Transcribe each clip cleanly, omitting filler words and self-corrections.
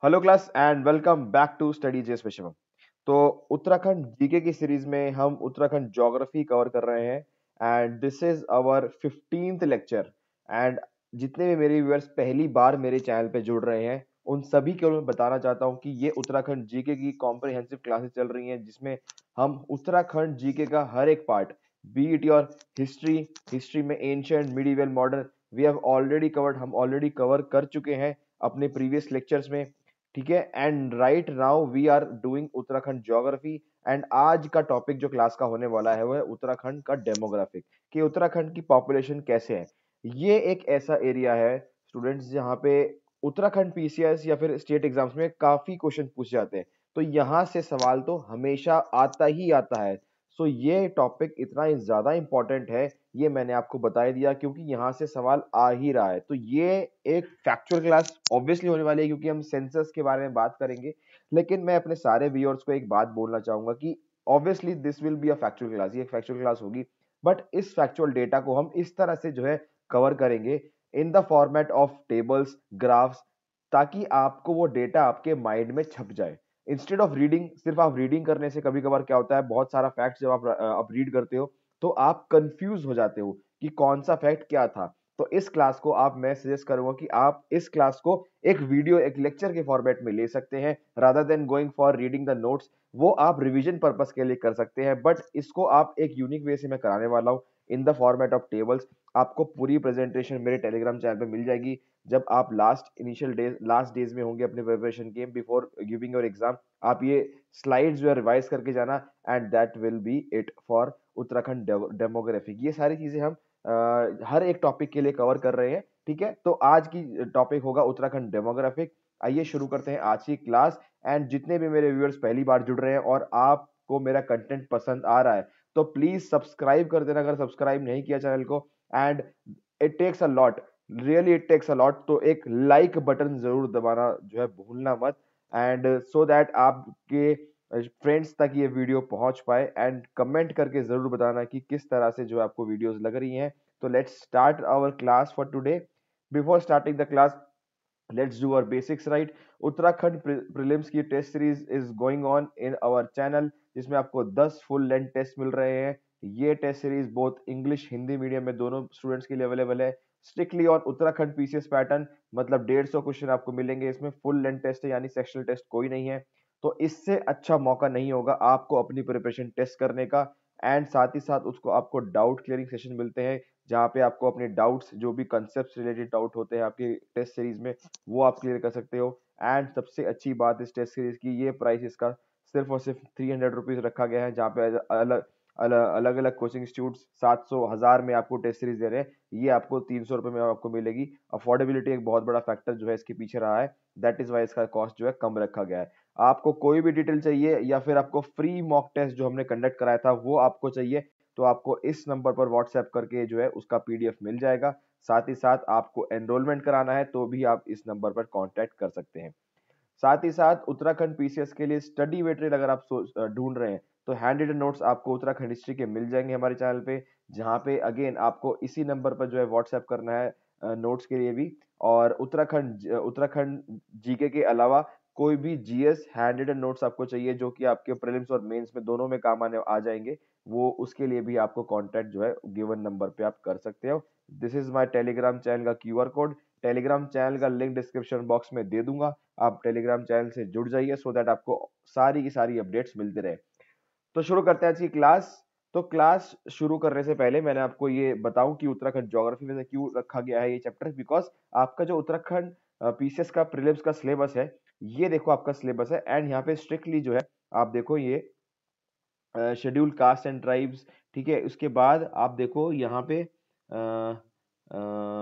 Hello class and welcome back to study J special. तो Uttarakhand GK की series में हम उत्तराखंड ज्योग्राफी कवर कर रहे हैं and this is our 15th lecture. And जितने भी मेरे व्यूअर्स पहली बार मेरे चैनल पे जुड़ रहे हैं उन सभी को मैं बताना चाहता हूं कि ये उत्तराखंड जीके की कॉम्प्रिहेंसिव क्लासेस चल रही हैं जिसमें हम उत्तराखंड जीके का हर एक part, be it your history में ancient, medieval, modern, we have already covered, हम ऑलरेडी कवर कर चुके हैं अपने प्रीवियस लेक्चर्स में। ठीक है, and right now we are doing Uttarakhand geography. And आज का टॉपिक जो क्लास का होने वाला है वो है उत्तराखंड का डेमोग्राफिक, कि उत्तराखंड की पॉपुलेशन कैसे है। ये एक ऐसा एरिया है स्टूडेंट्स जहाँ पे उत्तराखंड पीसीएस या फिर स्टेट एग्जाम्स में काफी क्वेश्चन पूछे जाते हैं, तो यहाँ से सवाल तो हमेशा आता ही आता है। सो ये टॉपिक इतना ही ज्यादा इंपॉर्टेंट है, ये मैंने आपको बता ही दिया क्योंकि यहाँ से सवाल आ ही रहा है। तो ये एक फैक्चुअल क्लास ऑब्वियसली होने वाली है क्योंकि हम सेंसस के बारे में बात करेंगे। लेकिन मैं अपने सारे व्यूअर्स को एक बात बोलना चाहूंगा कि obviously this will be a factual class, ये एक फैक्चुअल क्लास होगी, बट इस फैक्चुअल डेटा को हम इस तरह से जो है कवर करेंगे in the format of tables, graphs, ताकि आपको वो डेटा आपके माइंड में छप जाए इंस्टेड ऑफ रीडिंग। सिर्फ आप रीडिंग करने से कभी कभार क्या होता है, बहुत सारा फैक्ट जब आप रीड करते हो तो आप कंफ्यूज हो जाते हो कि कौन सा फैक्ट क्या था। तो इस क्लास को आप, मैं सजेस्ट करूंगा कि आप इस क्लास को एक वीडियो, एक लेक्चर के फॉर्मेट में ले सकते हैं rather than going for reading the notes. वो आप रिवीजन पर्पस के लिए कर सकते हैं, बट इसको आप एक यूनिक वे से मैं कराने वाला हूँ in the format of tables. आपको पूरी प्रेजेंटेशन मेरे टेलीग्राम चैनल पे मिल जाएगी जब आप लास्ट डेज में होंगे अपने प्रिपरेशन के, बिफोर गिविंग योर एग्जाम। आप ये स्लाइड्स जो है रिवाइज करके जाना and that will be it for Uttarakhand demographic. ये सारी चीजें हम हर एक टॉपिक के लिए कवर कर रहे हैं। ठीक है, तो आज की टॉपिक होगा उत्तराखंड डेमोग्राफिक। आइए शुरू करते हैं आज की क्लास। एंड जितने भी मेरे व्यूअर्स पहली बार जुड़ रहे हैं और आपको मेरा कंटेंट पसंद आ रहा है तो प्लीज सब्सक्राइब कर देना अगर सब्सक्राइब नहीं किया चैनल को। And it takes a lot, really it takes a lot, तो एक लाइक बटन जरूर दबाना जो है भूलना मत, एंड सो दैट आपके फ्रेंड्स तक ये वीडियो पहुंच पाए। एंड कमेंट करके जरूर बताना कि किस तरह से जो आपको वीडियोस लग रही हैं। तो let's start our class for today. Before starting the class, let's do our basics right. Uttarakhand prelims की test series is going on in our channel, जिसमें आपको 10 फुल लेंथ टेस्ट मिल रहे हैं। ये test series both English Hindi medium में दोनों students के लिए अवेलेबल है। Strictly on Uttarakhand PCS pattern, मतलब 150 क्वेश्चन आपको मिलेंगे इसमें। फुल लेंथ टेस्ट है यानी सेक्शनल टेस्ट कोई नहीं है। तो इससे अच्छा मौका नहीं होगा आपको अपनी प्रिपरेशन टेस्ट करने का। एंड साथ ही साथ उसको आपको डाउट क्लियरिंग सेशन मिलते हैं जहाँ पे आपको अपने डाउट्स, जो भी कंसेप्ट रिलेटेड डाउट होते हैं आपकी टेस्ट सीरीज में, वो आप क्लियर कर सकते हो। एंड सबसे अच्छी बात इस टेस्ट सीरीज की, ये प्राइस इसका सिर्फ और सिर्फ 300 रुपीज रखा गया है, जहाँ पे अलग अलग अलग कोचिंग इंस्टीट्यूट 700 1000 में आपको टेस्ट सीरीज दे रहे हैं, ये आपको 300 रुपए में आपको मिलेगी। अफोर्डेबिलिटी एक बहुत बड़ा फैक्टर जो है इसके पीछे रहा है, दैट इज वाई इसका कॉस्ट जो है कम रखा गया है। आपको कोई भी डिटेल चाहिए या फिर आपको फ्री मॉक टेस्ट जो हमने कंडक्ट कराया था वो आपको चाहिए, तो आपको इस नंबर पर व्हाट्सएप करके जो है उसका पीडीएफ मिल जाएगा। साथ ही साथ आपको एनरोलमेंट कराना है तो भी आप इस नंबर पर कांटेक्ट कर सकते हैं। साथ ही साथ उत्तराखंड पीसीएस के लिए स्टडी मटेरियल अगर आप ढूंढ रहे हैं तो हैंड रिटन नोट्स आपको उत्तराखंड हिस्ट्री के मिल जाएंगे हमारे चैनल पे, जहाँ पे अगेन आपको इसी नंबर पर जो है व्हाट्सएप करना है नोट्स के लिए भी। और उत्तराखंड जीके के अलावा कोई भी जीएस हैंड रिटन नोट्स आपको चाहिए जो कि आपके प्रीलिम्स और मेंस में दोनों में काम आने आ जाएंगे, वो उसके लिए भी आपको कांटेक्ट जो है गिवन नंबर पे आप कर सकते हो। This is my Telegram channel का क्यूआर कोड, टेलीग्राम चैनल का लिंक डिस्क्रिप्शन बॉक्स में दे दूंगा। आप टेलीग्राम चैनल से जुड़ जाइए सो दैट आपको सारी की सारी अपडेट्स मिलते रहे। तो शुरू करते हैं आज की क्लास। तो क्लास शुरू करने से पहले मैंने आपको ये बताऊं कि उत्तराखंड ज्योग्राफी में से क्यों रखा गया है ये चैप्टर, बिकॉज आपका जो उत्तराखंड पीसीएस का प्रीलिम्स का सिलेबस है, ये देखो आपका सिलेबस है। एंड यहाँ पे स्ट्रिक्टली जो है आप देखो ये शेड्यूल कास्ट एंड ट्राइब्स, ठीक है। उसके बाद आप देखो यहाँ पे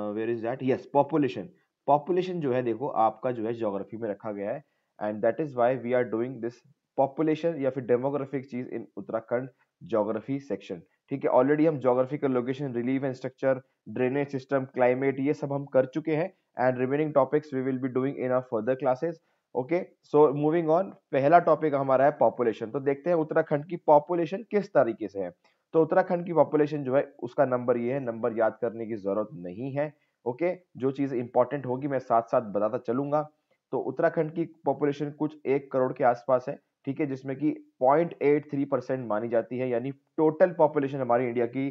where is that, yes, population. Population जो है देखो आपका जो है ज्योग्राफी में रखा गया है, and that is why we are doing this population या फिर डेमोग्राफिक चीज इन उत्तराखंड ज्योग्राफी सेक्शन। ठीक है, ऑलरेडी हम geographical location, relief and structure, drainage system, climate, ये सब हम कर चुके हैं। And remaining topics we will be doing in our further classes. Okay, so moving on, पहला टॉपिक हमारा है पॉपुलेशन। तो देखते हैं उत्तराखंड की पॉपुलेशन किस तरीके से है। तो उत्तराखंड की पॉपुलेशन जो है उसका नंबर ये है, नंबर याद करने की जरूरत नहीं है। ओके, जो चीज इंपॉर्टेंट होगी मैं साथ साथ बताता चलूंगा। तो उत्तराखंड की पॉपुलेशन कुछ 1 करोड़ के आसपास है, ठीक है, जिसमें कि 0.83% मानी जाती है, यानी टोटल पॉपुलेशन हमारी इंडिया की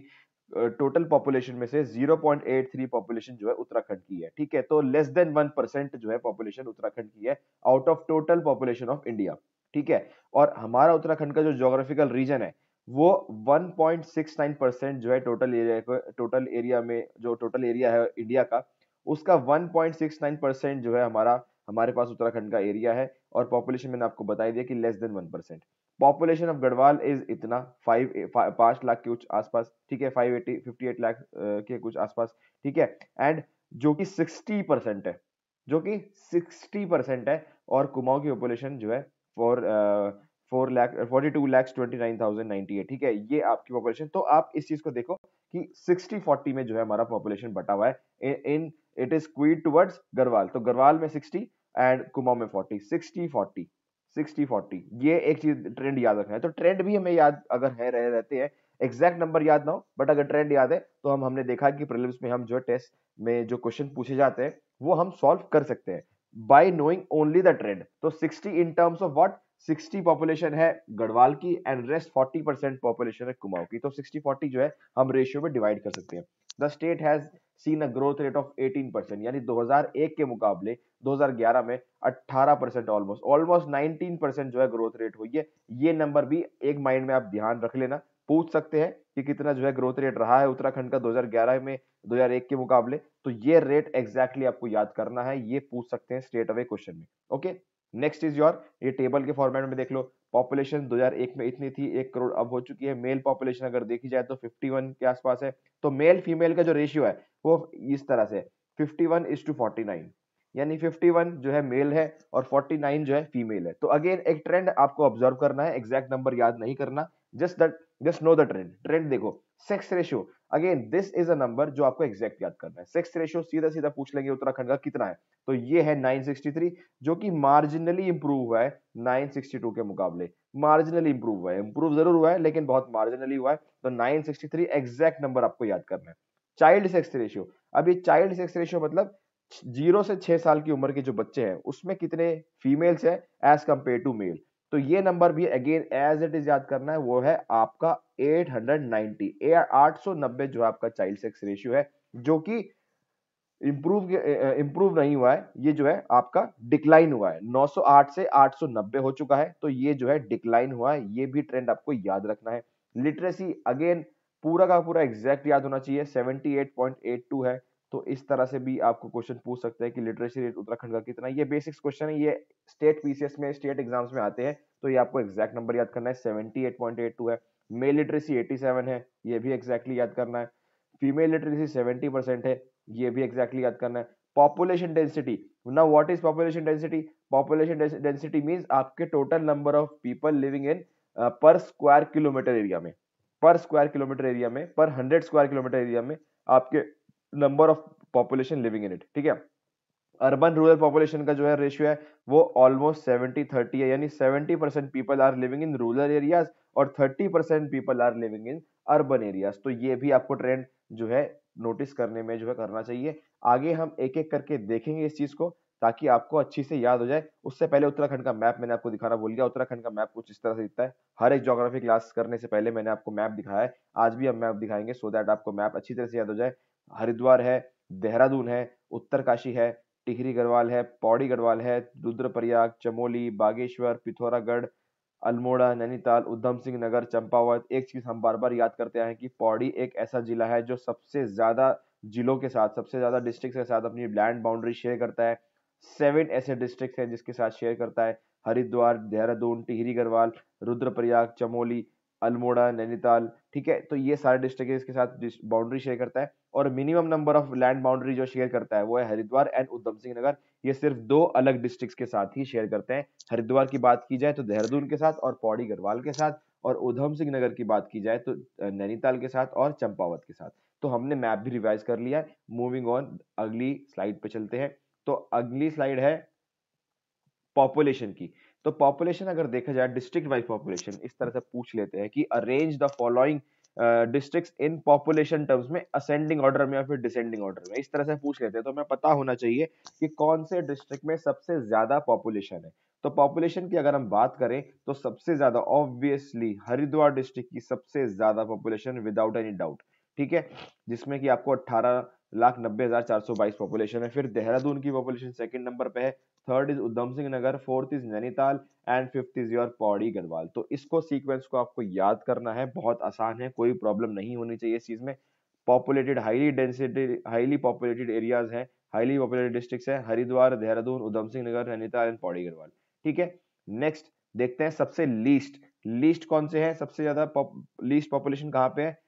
टोटल पॉपुलेशन में से 0.83 पॉपुलेशन जो है उत्तराखंड की है, ठीक है। तो लेस देन 1% जो है पॉपुलेशन उत्तराखंड की है out of total population of India, ठीक है। और हमारा उत्तराखंड का जो ज्योग्राफिकल रीजन है वो 1.69% जो है टोटल एरिया में, जो टोटल एरिया है इंडिया का, उसका 1.69% जो है हमारे पास उत्तराखंड का एरिया है। और पॉपुलेशन मैंने आपको बता दिया कि less than 1%। Population of Garhwal is इतना 5 लाख के कुछ आसपास, ठीक है, 58 लाख के कुछ आसपास, ठीक है। एंड जो कि 60% है, जो कि 60% है। और कुमाऊं की पॉपुलेशन जो है 42,29,098, ठीक है, ये आपकी पॉपुलेशन। तो आप इस चीज को देखो कि 60-40 में जो है हमारा पॉपुलेशन बटा हुआ है, in it is squid towards Garhwal. तो गढ़वाल में 60 एंड कुमाऊं में 40, 60-40, 60-40, ये एक चीज ट्रेंड याद रखना है। तो ट्रेंड भी हमें याद अगर है रहते हैं, एग्जैक्ट नंबर याद ना हो बट अगर ट्रेंड याद है तो हमने देखा कि प्रीलिम्स में हम जो टेस्ट में जो क्वेश्चन पूछे जाते हैं वो हम सॉल्व कर सकते हैं bye knowing only the trend. तो 60 in terms of what, 60 population है गढ़वाल की एंड रेस्ट 40% पॉपुलेशन है कुमाऊं की। तो 60-40 जो है हम रेशियो में डिवाइड कर सकते हैं। The state has seen a growth rate of 18%, यानी 2001 के मुकाबले 2011 में 18%, ऑलमोस्ट 19% जो है ग्रोथ रेट हुई है। ये नंबर भी एक माइंड में आप ध्यान रख लेना, पूछ सकते हैं कि कितना जो है ग्रोथ रेट रहा है उत्तराखंड का 2011 में 2001 के मुकाबले। तो ये रेट एग्जैक्टली आपको याद करना है, ये पूछ सकते हैं स्ट्रेट अवे क्वेश्चन में। ओके, नेक्स्ट इज योर, ये टेबल के फॉर्मेट में देख लो। पॉपुलेशन 2001 में इतनी थी, 1 करोड़ अब हो चुकी है। मेल पॉपुलेशन अगर देखी जाए तो 51 के आसपास है। तो मेल फीमेल का जो रेशियो है वो इस तरह से 51:49, यानी 51 जो है मेल है और 49 जो है फीमेल है। तो अगेन एक ट्रेंड आपको ऑब्जर्व करना है, एग्जैक्ट नंबर याद नहीं करना, जस्ट नो द ट्रेंड देखो। Sex ratio, again this is a number जो आपको एग्जैक्ट याद करना है। सेक्स रेशियो सीधा सीधा पूछ लेंगे उत्तराखंड का कितना है, तो ये है 963, जो कि मार्जिनली इंप्रूव हुआ है 962 के मुकाबले। मार्जिनली इंप्रूव हुआ है, इंप्रूव जरूर हुआ है लेकिन बहुत मार्जिनली हुआ है। तो 963 एग्जैक्ट नंबर आपको याद करना है। चाइल्ड सेक्स रेशियो, अब ये चाइल्ड सेक्स रेशियो मतलब 0 से 6 साल की उम्र के जो बच्चे हैं उसमें कितने फीमेल्स है एज कंपेयर टू मेल। तो ये नंबर भी अगेन एज इट इज याद करना है, वो है आपका 890, 890 जो आपका चाइल्ड सेक्स रेशियो है, जो कि इंप्रूव नहीं हुआ है, ये जो है आपका डिक्लाइन हुआ है। 908 से 890 हो चुका है, तो ये जो है डिक्लाइन हुआ है, ये भी ट्रेंड आपको याद रखना है। लिटरेसी अगेन पूरा का पूरा एग्जैक्ट याद होना चाहिए, 78.82 है। तो इस तरह से भी आपको क्वेश्चन पूछ सकते हैं कि लिटरेसी रेट उत्तराखंड का कितना है। ये बेसिक्स क्वेश्चन है, ये स्टेट पीसीएस में, स्टेट एग्जाम्स में आते हैं, तो ये आपको एग्जैक्ट नंबर याद करना है, 78.82 है। मेल लिटरेसी 87 है, ये भी एग्जैक्टली याद करना है। फीमेल लिटरेसी 70% है, ये भी एग्जैक्टली याद करना है। Population density, now what is population density? Population density means आपके total number of people living in per square kilometre area में, पर स्क्वायर किलोमीटर एरिया में, पर 100 स्क्वायर किलोमीटर एरिया में आपके number of population living in it, ठीक है। Urban rural population का जो है रेशियो है वो ऑलमोस्ट 70-30 है, यानी 70% people are living in rural areas और 30% people are living in urban areas. तो ये भी आपको ट्रेंड जो है नोटिस करने में जो है करना चाहिए। आगे हम एक एक करके देखेंगे इस चीज को, ताकि आपको अच्छी से याद हो जाए। उससे पहले उत्तराखंड का मैप मैंने आपको दिखाना भूल गया। उत्तराखंड का मैप कुछ इस तरह से दिखता है। हर एक ज्योग्राफी क्लास करने से पहले मैंने आपको मैप दिखाया है, आज भी हम मैप दिखाएंगे सो दैट आपको मैप अच्छी तरह से याद हो जाए। हरिद्वार है, देहरादून है, उत्तरकाशी है, टिहरी गढ़वाल है, पौड़ी गढ़वाल है, रुद्रप्रयाग, चमोली, बागेश्वर, पिथौरागढ़, अल्मोड़ा, नैनीताल, उधम सिंह नगर, चंपावत। एक चीज हम बार बार याद करते हैं कि पौड़ी एक ऐसा जिला है जो सबसे ज्यादा जिलों के साथ, सबसे ज्यादा डिस्ट्रिक्ट के साथ अपनी लैंड बाउंड्री शेयर करता है। 7 ऐसे डिस्ट्रिक्ट हैं जिसके साथ शेयर करता है, हरिद्वार, देहरादून, टिहरी गढ़वाल, रुद्रप्रयाग, चमोली, अल्मोड़ा, नैनीताल, ठीक है। तो ये सारे डिस्ट्रिक्ट इसके साथ बाउंड्री शेयर करता है। और minimum number of land boundary जो शेयर करता है वो है हरिद्वार एंड उधम सिंह नगर। ये सिर्फ 2 अलग डिस्ट्रिक्ट्स के साथ ही शेयर करते हैं। हरिद्वार की बात की जाए तो देहरादून के साथ और पौड़ी गढ़वाल के साथ, और उधम सिंह नगर की बात की जाए तो नैनीताल के साथ और चंपावत के साथ। तो हमने मैप भी रिवाइज कर लिया है। मूविंग ऑन, अगली स्लाइड पे चलते हैं। तो अगली स्लाइड है पॉपुलेशन की। तो पॉपुलेशन अगर देखा जाए डिस्ट्रिक्ट वाइज पॉपुलेशन इस तरह से पूछ लेते हैं कि arrange the following districts in population terms में असेंडिंग ऑर्डर में या फिर डिसेंडिंग ऑर्डर में, इस तरह से पूछ लेते हैं। तो हमें पता होना चाहिए कि कौन से डिस्ट्रिक्ट में सबसे ज्यादा पॉपुलेशन है। तो पॉपुलेशन की अगर हम बात करें तो सबसे ज्यादा ऑब्वियसली हरिद्वार डिस्ट्रिक्ट की सबसे ज्यादा पॉपुलेशन विदाउट एनी डाउट, ठीक है, जिसमें कि आपको 18,90,422 पॉपुलेशन है। फिर देहरादून की पॉपुलेशन सेकंड नंबर पे है, third is Udham Singh Nagar, fourth is Nainital and fifth is your Pauri Garhwal. तो इसको सीक्वेंस को आपको याद करना है, बहुत आसान है, कोई प्रॉब्लम नहीं होनी चाहिए इस चीज में। पॉपुलेटेड हाईली पॉपुलेटेड एरियाज हैं, हाईली पॉपुलेटेड डिस्ट्रिक्ट्स हैं हरिद्वार, देहरादून, उधम सिंह नगर, नैनीताल एंड पौड़ी गढ़वाल, ठीक है। नेक्स्ट देखते हैं सबसे लीस्ट कौन से हैं, सबसे ज्यादा लीस्ट पॉपुलेशन कहाँ पे है,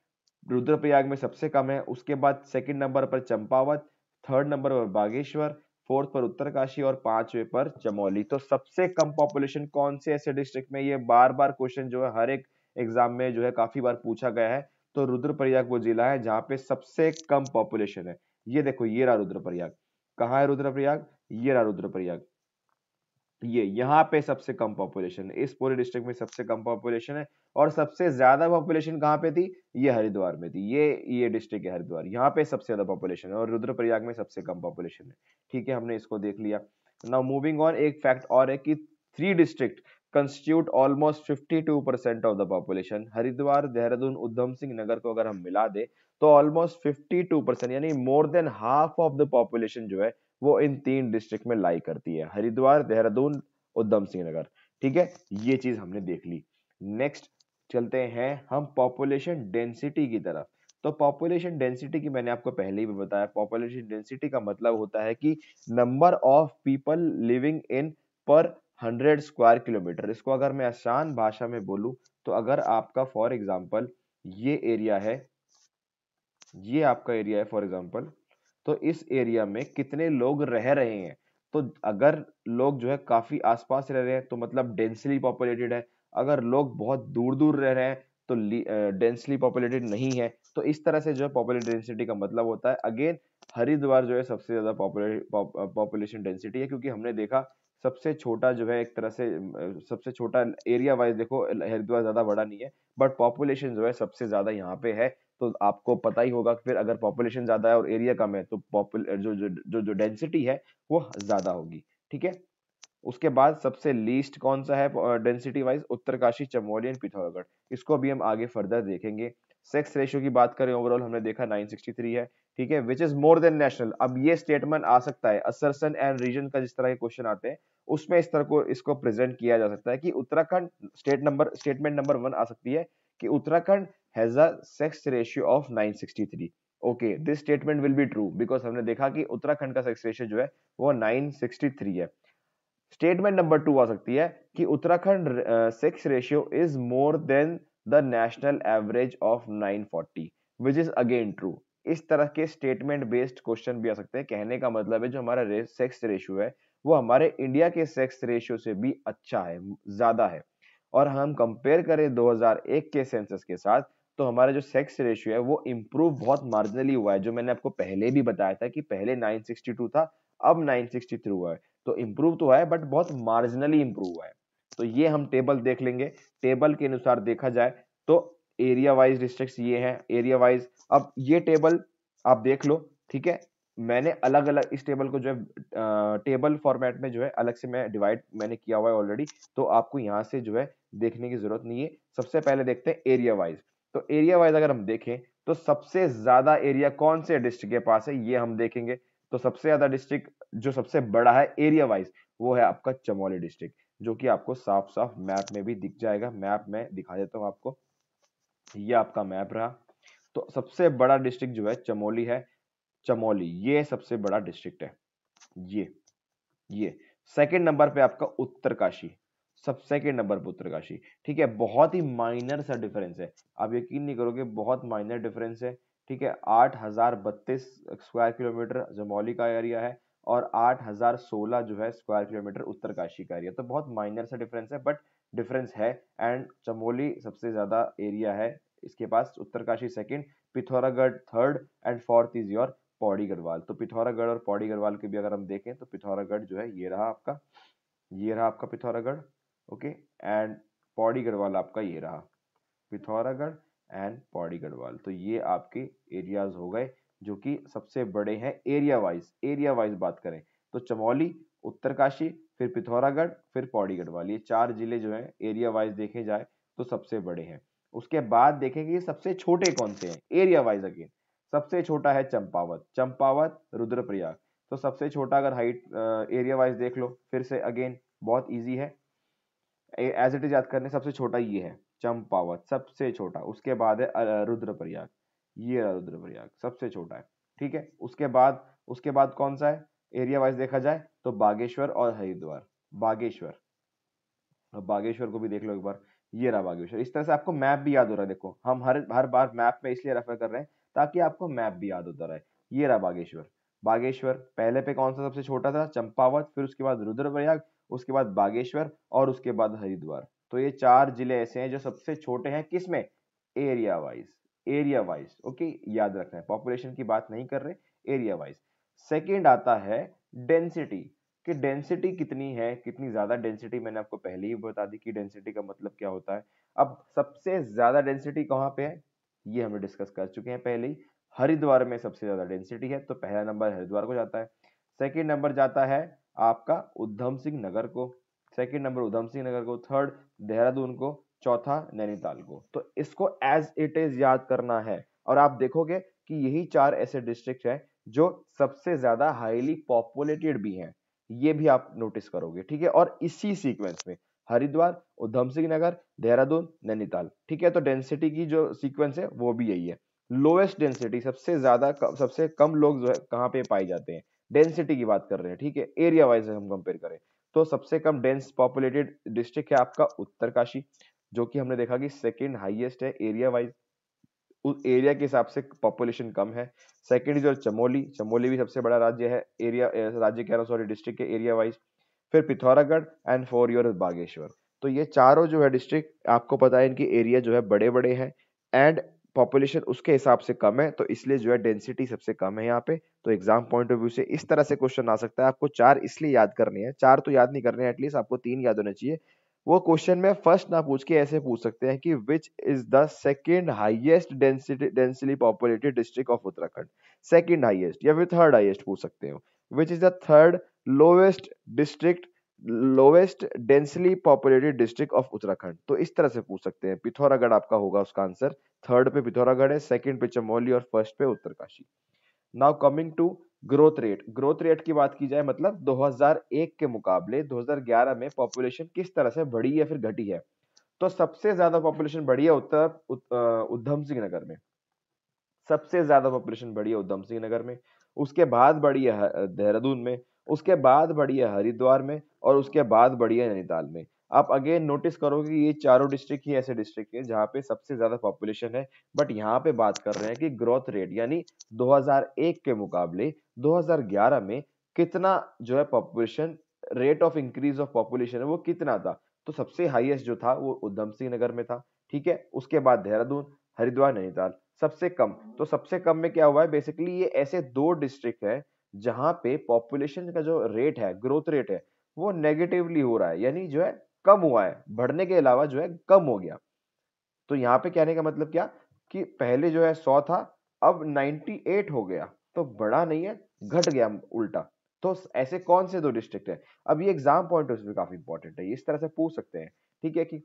रुद्रप्रयाग में सबसे कम है। उसके बाद सेकंड नंबर पर चंपावत, थर्ड नंबर पर बागेश्वर, फोर्थ पर उत्तरकाशी और पांचवे पर चमोली। तो सबसे कम पॉपुलेशन कौन से ऐसे डिस्ट्रिक्ट में, ये बार बार क्वेश्चन जो है हर एक एग्जाम में जो है काफी बार पूछा गया है। तो रुद्रप्रयाग वो जिला है जहां पे सबसे कम पॉपुलेशन है। ये देखो ये रहा रुद्रप्रयाग, कहाँ है रुद्रप्रयाग, ये रहा रुद्रप्रयाग, ये यहाँ पे सबसे कम पॉपुलेशन है, इस पूरे डिस्ट्रिक्ट में सबसे कम पॉपुलेशन है। और सबसे ज्यादा पॉपुलेशन कहाँ पे थी, ये हरिद्वार में थी, ये डिस्ट्रिक्ट है हरिद्वार, यहाँ पे सबसे ज्यादा पॉपुलेशन है और रुद्रप्रयाग में सबसे कम पॉपुलेशन है, ठीक है, हमने इसको देख लिया। नाउ मूविंग ऑन, एक फैक्ट और है कि 3 district constitute almost 52% of the population. Haridwar, Dehradun, Udham Singh Nagar को अगर हम मिला दे तो ऑलमोस्ट 52% यानी more than half of the population जो है वो इन 3 डिस्ट्रिक्ट में लाई करती है, हरिद्वार, देहरादून, उधम सिंह नगर, ठीक है, ये चीज हमने देख ली। नेक्स्ट चलते हैं हम पॉपुलेशन डेंसिटी की तरफ। तो पॉपुलेशन डेंसिटी की मैंने आपको पहले ही भी बताया, पॉपुलेशन डेंसिटी का मतलब होता है कि number of people living in पर 100 स्क्वायर किलोमीटर। इसको अगर मैं आसान भाषा में बोलूं तो अगर आपका फॉर एग्जांपल ये एरिया है, ये आपका एरिया है फॉर एग्जांपल, तो इस एरिया में कितने लोग रह रहे हैं, तो अगर लोग जो है काफी आसपास रह रहे हैं तो मतलब डेंसली पॉपुलेटेड है, अगर लोग बहुत दूर दूर रह रहे हैं तो डेंसली पॉपुलेटेड नहीं है। तो इस तरह से जो है पॉपुलेशन डेंसिटी का मतलब होता है। अगेन हरिद्वार जो है सबसे ज्यादा पॉपुलेशन डेंसिटी है, क्योंकि हमने देखा सबसे छोटा जो है एक तरह से सबसे छोटा एरिया वाइज देखो हरिद्वार ज्यादा बड़ा नहीं है, बट पॉपुलेशन जो है सबसे ज्यादा यहाँ पे है। तो आपको पता ही होगा कि फिर अगर पॉपुलेशन ज्यादा है और एरिया कम है तो जो डेंसिटी है वो ज्यादा होगी, ठीक है। उसके बाद सबसे लीस्ट कौन सा है density wise, Uttarkashi, Chamoli and Pithoragarh. इसको भी हम आगे फर्दर देखेंगे। सेक्स रेशियो की बात करें ओवरऑल हमने देखा 963 है, ठीक है, which is more than national. अब ये स्टेटमेंट आ सकता है असर्शन एंड रीजन का, जिस तरह के क्वेश्चन आते हैं उसमें इस तरह को इसको प्रेजेंट किया जा सकता है कि उत्तराखंड स्टेटमेंट नंबर 1 आ सकती है कि Uttarakhand has a sex ratio of 963। Okay, this statement will be true because हमने देखा कि उत्तराखंड का सेक्स रेशियो जो है वो 963 है। स्टेटमेंट नंबर 2 आ सकती है कि Uttarakhand sex ratio is more than the national average of 940 which is again true. इस तरह के स्टेटमेंट बेस्ड क्वेश्चन भी आ सकते हैं। कहने का मतलब है जो हमारा सेक्स रेशियो है वो हमारे इंडिया के सेक्स रेशियो से भी अच्छा है, ज्यादा है। और हम कंपेयर करें 2001 के सेंसस के साथ तो हमारा जो सेक्स रेशियो है वो इम्प्रूव बहुत मार्जिनली हुआ है। जो मैंने आपको पहले भी बताया था कि पहले 962 था, अब 963 हुआ है। तो इम्प्रूव तो है बट बहुत मार्जिनली इम्प्रूव हुआ है। तो ये हम टेबल देख लेंगे। टेबल के अनुसार देखा जाए तो एरिया वाइज डिस्ट्रिक्ट्स ये हैं, एरिया वाइज। अब ये टेबल आप देख लो, ठीक है, मैंने अलग अलग इस टेबल को जो है टेबल फॉर्मेट में जो है अलग से मैं डिवाइड मैंने किया हुआ है ऑलरेडी, तो आपको यहाँ से जो है देखने की जरूरत नहीं है। सबसे पहले देखते हैं एरिया वाइज। तो एरिया वाइज अगर हम देखें तो सबसे ज्यादा एरिया कौन से डिस्ट्रिक्ट के पास है ये हम देखेंगे। तो सबसे ज्यादा डिस्ट्रिक्ट जो सबसे बड़ा है एरिया वाइज वो है आपका चमोली डिस्ट्रिक्ट, जो कि आपको साफ साफ मैप में भी दिख जाएगा। मैप में दिखा देता हूं आपको, ये आपका मैप रहा। तो सबसे बड़ा डिस्ट्रिक्ट जो है चमोली है, चमोली ये सबसे बड़ा डिस्ट्रिक्ट है। ये सेकंड नंबर पे आपका उत्तरकाशी, सब सेकंड नंबर पे उत्तरकाशी, ठीक है। बहुत ही माइनर सा डिफरेंस है, आप यकीन नहीं करोगे, बहुत माइनर डिफरेंस है, ठीक है। 8032 स्क्वायर किलोमीटर जमौली का एरिया है और 8016 जो है स्क्वायर किलोमीटर उत्तरकाशी का एरिया। तो बहुत माइनर सा डिफरेंस है बट डिफरेंस है। एंड चमोली सबसे ज्यादा एरिया है इसके पास, Uttarkashi second, Pithoragarh third and fourth is your Pauri Garhwal. तो पिथौरागढ़ और पौड़ी गढ़वाल के भी अगर हम देखें तो पिथौरागढ़ जो है ये रहा आपका, ये रहा आपका पिथौरागढ़, ओके। एंड पौड़ी गढ़वाल आपका ये रहा पिथौरागढ़ एंड पौड़ी गढ़वाल। तो ये आपके एरियाज हो गए जो कि सबसे बड़े हैं एरिया वाइज बात करें तो चमोली, उत्तरकाशी, फिर पिथौरागढ़, फिर पौड़ी गढ़वाल, ये 4 जिले जो हैं एरिया वाइज देखे जाए तो सबसे बड़े हैं। उसके बाद देखेंगे सबसे छोटे कौन से हैं एरिया वाइज। अगेन सबसे छोटा है चंपावत रुद्रप्रयाग। तो सबसे छोटा अगर हाइट एरिया वाइज देख लो फिर से अगेन बहुत इजी है, एज इट इज याद करने। सबसे छोटा ये है चंपावत, सबसे छोटा। उसके बाद है रुद्रप्रयाग, ये रुद्रप्रयाग सबसे छोटा है, ठीक है। उसके बाद कौन सा है एरिया वाइज देखा जाए तो बागेश्वर और हरिद्वार। बागेश्वर, अब बागेश्वर को भी देख लो एक बार, ये रहा बागेश्वर। इस तरह से आपको मैप भी याद हो रहा है। देखो हम हर बार मैप में इसलिए रेफर कर रहे हैं ताकि आपको मैप भी याद होता रहे। ये रहा बागेश्वर। बागेश्वर पहले पे कौन सा सबसे छोटा था, चंपावत, फिर उसके बाद रुद्रप्रयाग, उसके बाद बागेश्वर और उसके बाद हरिद्वार। तो ये 4 जिले ऐसे हैं जो सबसे छोटे हैं किसमें, area wise. Area wise okay, याद रखना है, पॉपुलेशन की बात नहीं कर रहे, एरिया वाइज। सेकेंड आता है डेंसिटी, कि डेंसिटी कितनी है, कितनी ज्यादा डेंसिटी। मैंने आपको पहले ही बता दी कि डेंसिटी का मतलब क्या होता है। अब सबसे ज्यादा डेंसिटी कहाँ पे है ये हमने डिस्कस कर चुके हैं पहले ही, हरिद्वार में सबसे ज्यादा डेंसिटी है। तो पहला नंबर हरिद्वार को जाता है। सेकेंड नंबर जाता है आपका उधम सिंह नगर को, सेकेंड नंबर उधम सिंह नगर को, थर्ड देहरादून को, चौथा नैनीताल को। तो इसको एज इट इज याद करना है। और आप देखोगे कि यही 4 ऐसे डिस्ट्रिक्ट हैं जो सबसे ज्यादा हाईली पॉपुलेटेड भी हैं, ये भी आप नोटिस करोगे, ठीक है। और इसी सीक्वेंस में हरिद्वार, उधम सिंह नगर, देहरादून, नैनीताल, ठीक है। तो डेंसिटी की जो सीक्वेंस है वो भी यही है। लोएस्ट डेंसिटी, सबसे ज्यादा सबसे कम लोग जो है कहाँ पे पाए जाते हैं, डेंसिटी की बात कर रहे हैं, ठीक है। एरिया वाइज हम कंपेयर करें तो सबसे कम डेंस पॉपुलेटेड डिस्ट्रिक्ट है आपका उत्तरकाशी, जो कि हमने देखा कि सेकेंड हाईएस्ट है एरिया वाइज, उस एरिया के हिसाब से पॉपुलेशन कम है। सेकंड जो चमोली, चमोली भी सबसे बड़ा राज्य है एरिया, राज्य कह रहा हूँ सॉरी, डिस्ट्रिक्ट के एरिया वाइज। फिर Pithoragarh and for your Bageshwar. तो ये चारों जो है डिस्ट्रिक्ट आपको पता है इनकी एरिया जो है बड़े बड़े हैं एंड पॉपुलेशन उसके हिसाब से कम है, तो इसलिए जो है डेंसिटी सबसे कम है यहाँ पे। तो एग्जाम पॉइंट ऑफ व्यू से इस तरह से क्वेश्चन आ सकता है। आपको 4 इसलिए याद करने हैं, 4 तो याद नहीं करने हैं, एटलीस्ट आपको 3 याद होने चाहिए। वो क्वेश्चन में फर्स्ट ना पूछ के ऐसे पूछ सकते हैं कि which is the second highest densely populated district of Uttarakhand, second highest या फिर थर्ड हाईएस्ट पूछ सकते हो। Which is the third lowest district, lowest densely populated district of Uttarakhand. तो इस तरह से पूछ सकते हैं। पिथौरागढ़ आपका होगा उसका आंसर, थर्ड पे पिथौरागढ़ है, सेकंड पे चमोली और फर्स्ट पे Uttarkashi. Now coming to growth rate, growth rate की बात की जाए मतलब 2001 के मुकाबले 2011 में पॉपुलेशन किस तरह से बढ़ी है फिर घटी है। तो सबसे ज्यादा पॉपुलेशन बढ़ी है उधम सिंह नगर में, सबसे ज्यादा पॉपुलेशन बढ़ी है उधम सिंह नगर में। उसके बाद बढ़ी है देहरादून में, उसके बाद बढ़ी है हरिद्वार में और उसके बाद बढ़ी है नैनीताल में। आप अगेन नोटिस करोगे कि ये चारों डिस्ट्रिक्ट ही ऐसे डिस्ट्रिक्ट है जहाँ पे सबसे ज्यादा पॉपुलेशन है। बट यहाँ पे बात कर रहे हैं कि ग्रोथ रेट, यानी 2001 के मुकाबले 2011 में कितना जो है population, rate of increase of population है वो कितना था। तो सबसे हाईएस्ट जो था वो उधम सिंह नगर में था, ठीक है। उसके बाद देहरादून, हरिद्वार, नैनीताल सबसे कम। तो सबसे कम में क्या हुआ है, बेसिकली ये ऐसे 2 डिस्ट्रिक्ट है जहां पे पॉपुलेशन का जो रेट है, ग्रोथ रेट है, वो नेगेटिवली हो रहा है, यानी जो है कम हुआ है, बढ़ने के अलावा जो है कम हो गया। तो यहाँ पे कहने का मतलब क्या कि पहले जो है 100 था, अब 98 हो गया। तो बढ़ा नहीं है, घट गया उल्टा। तो ऐसे कौन से 2 डिस्ट्रिक्ट है। अब ये एग्जाम पॉइंट ऑफ व्यू काफी इंपॉर्टेंट है, इस तरह से पूछ सकते हैं, ठीक है, कि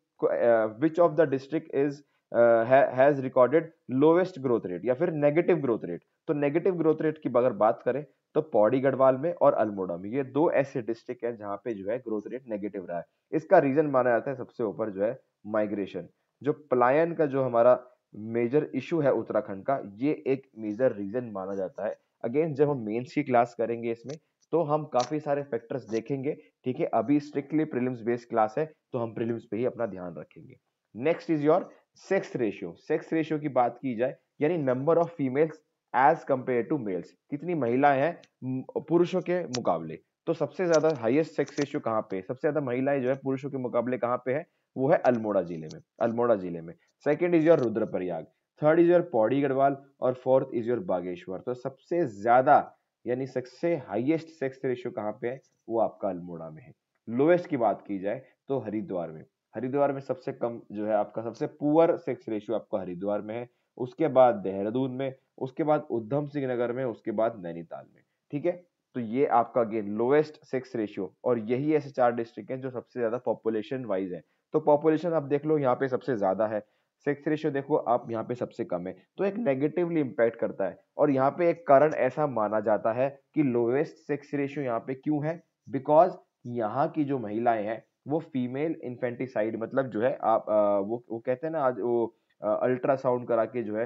which of the district is has recorded lowest growth rate या फिर नेगेटिव ग्रोथ रेट। तो नेगेटिव ग्रोथ रेट की अगर बात करें तो पौड़ी गढ़वाल में और अल्मोड़ा में, ये 2 ऐसे डिस्ट्रिक्ट हैं जहां पे जो है ग्रोथ रेट नेगेटिव रहा है। इसका रीजन माना जाता है सबसे ऊपर जो है माइग्रेशन, जो पलायन का जो हमारा मेजर इशू है उत्तराखंड का, ये एक मेजर रीजन माना जाता है। अगेन जब हम मेंस की क्लास करेंगे इसमें तो हम काफी सारे फैक्टर्स देखेंगे, ठीक है। अभी स्ट्रिक्टली प्रीलिम्स बेस्ड क्लास है तो हम प्रीलिम्स पे ही अपना ध्यान रखेंगे। Next is your sex ratio. Sex ratio की बात की जाए यानी number of females as compare to males, कितनी महिलाएं हैं पुरुषों के मुकाबले। तो सबसे ज्यादा हाईएस्ट सेक्स रेशियो कहाँ पे, सबसे ज्यादा महिलाएं जो है पुरुषों के मुकाबले कहाँ पे है, वो है अल्मोड़ा जिले में, अल्मोड़ा जिले में। Second is your Rudraprayag, third is your Pauri Garhwal और फोर्थ इज योर बागेश्वर। तो सबसे ज्यादा यानी सबसे हाईएस्ट सेक्स रेशियो कहाँ पे है, वो आपका अल्मोड़ा में है। लोएस्ट की बात की जाए तो हरिद्वार में, हरिद्वार में सबसे कम जो है आपका सबसे पुअर सेक्स रेशियो आपका हरिद्वार में है, उसके बाद देहरादून में, उसके बाद उधम सिंह नगर में, उसके बाद नैनीताल में। ठीक है, तो ये आपका अगेन लोएस्ट सेक्स रेशियो, और यही ऐसे 4 डिस्ट्रिक्ट हैं जो सबसे ज्यादा पॉपुलेशन वाइज है। तो पॉपुलेशन आप देख लो यहाँ पे सबसे ज्यादा है, सेक्स रेशियो देखो आप यहाँ पे सबसे कम है, तो एक नेगेटिवली इंपैक्ट करता है। और यहाँ पे एक कारण ऐसा माना जाता है कि लोएस्ट सेक्स रेशियो यहाँ पे क्यों है, बिकॉज यहाँ की जो महिलाएं हैं वो फीमेल इन्फेंटिसाइड, मतलब जो है आप वो कहते हैं ना आज वो अल्ट्रासाउंड करा के जो है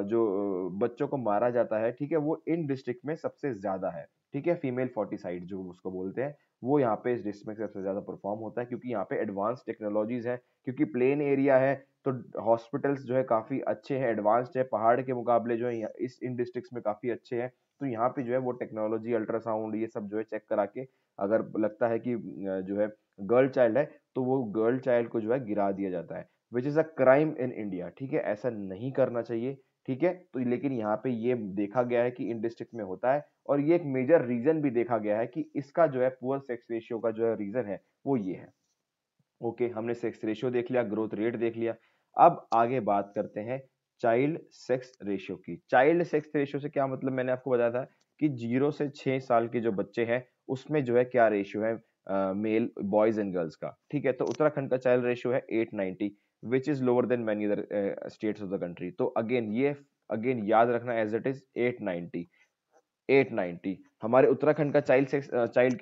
जो बच्चों को मारा जाता है, ठीक है, वो इन डिस्ट्रिक्ट में सबसे ज्यादा है। ठीक है, फीमेल फोर्टिसाइड जो उसको बोलते हैं, वो यहाँ पे इस डिस्ट्रिक्ट में सबसे ज्यादा परफॉर्म होता है, क्योंकि यहाँ पे एडवांस टेक्नोलॉजीज है, क्योंकि प्लेन एरिया है, तो हॉस्पिटल्स जो है काफी अच्छे हैं, एडवांस्ड है, पहाड़ के मुकाबले जो है इस इन डिस्ट्रिक्ट्स में काफी अच्छे हैं। तो यहाँ पे जो है वो टेक्नोलॉजी अल्ट्रासाउंड ये सब जो है चेक करा के, अगर लगता है कि जो है गर्ल चाइल्ड है, तो वो गर्ल चाइल्ड को जो है गिरा दिया जाता है, which is a crime in India. ठीक है, ऐसा नहीं करना चाहिए। ठीक है, तो लेकिन यहाँ पे ये देखा गया है कि इन डिस्ट्रिक्ट में होता है, और ये एक मेजर रीजन भी देखा गया है कि इसका जो है पुअर सेक्स रेशियो का जो है रीजन है वो ये है। ओके, हमने सेक्स रेशियो देख लिया, ग्रोथ रेट देख लिया। अब आगे बात करते हैं चाइल्ड सेक्स रेशियो की। चाइल्ड सेक्स रेशियो से क्या मतलब, मैंने आपको बताया था कि 0 से 6 साल के जो बच्चे हैं उसमें जो है क्या रेशियो है मेल बॉयज एंड गर्ल्स का। ठीक है, तो उत्तराखंड का चाइल्ड रेशियो है 890, which is lower than many other states of the country. तो अगेन ये अगेन याद रखना एज इट इज 890। 890 हमारे उत्तराखंड का चाइल्ड कह